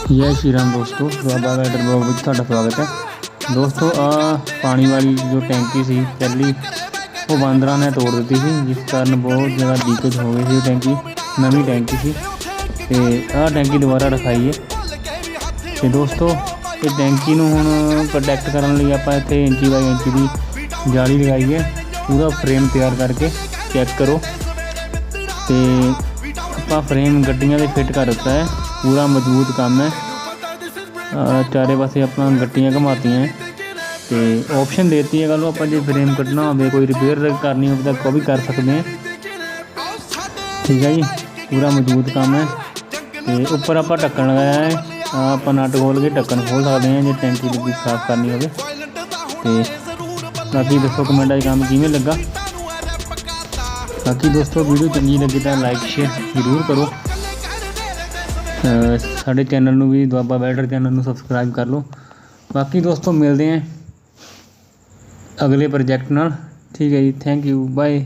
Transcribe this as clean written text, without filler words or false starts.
जय श्री राम दोस्तों, Doaba welder blog में ਤੁਹਾਡਾ स्वागत है। दोस्तों पानी वाली जो टैंकी सी पहली वो बांदरां ने तोड़ दी थी, जिस कारण बहुत ज़्यादा लीकेज हो गई थी। टैंकी नवी टैंकी सी ते टैंकी दोबारा रखाई है। तो दोस्तों ये टैंकी नूं हुण प्रोटैक्ट करने लई आपां इत्थे इंची बाई इंची की जाली लगाई है। पूरा फ्रेम तैयार करके चैक करो। तो आपां फ्रेम गड्डियां दे फिट कर दिता है, पूरा मजबूत काम है। चारे पासे अपना गट्टियाँ घुमाती हैं तो ऑप्शन देती है। कल आप जो फ्रेम कटना हो, कोई रिपेयर करनी हो तो भी कर सकते हैं। ठीक है जी, पूरा मजबूत काम है। तो उपर आप ढक्कन लगाया है, आप नट खोल के ढक्कन खोल सकते हैं जो टैंकी लगी साफ करनी हो। तो बाकी दसो कमेंटा काम किमें लगा। बाकी दोस्तों वीडियो चंगी लगी तो लाइक शेयर जरूर करो। साढ़े चैनल में भी दुआबा वैल्डर चैनल में सबसक्राइब कर लो। बाकी दोस्तों मिलते हैं अगले प्रोजेक्ट नाल। ठीक है जी, थैंक यू, बाय।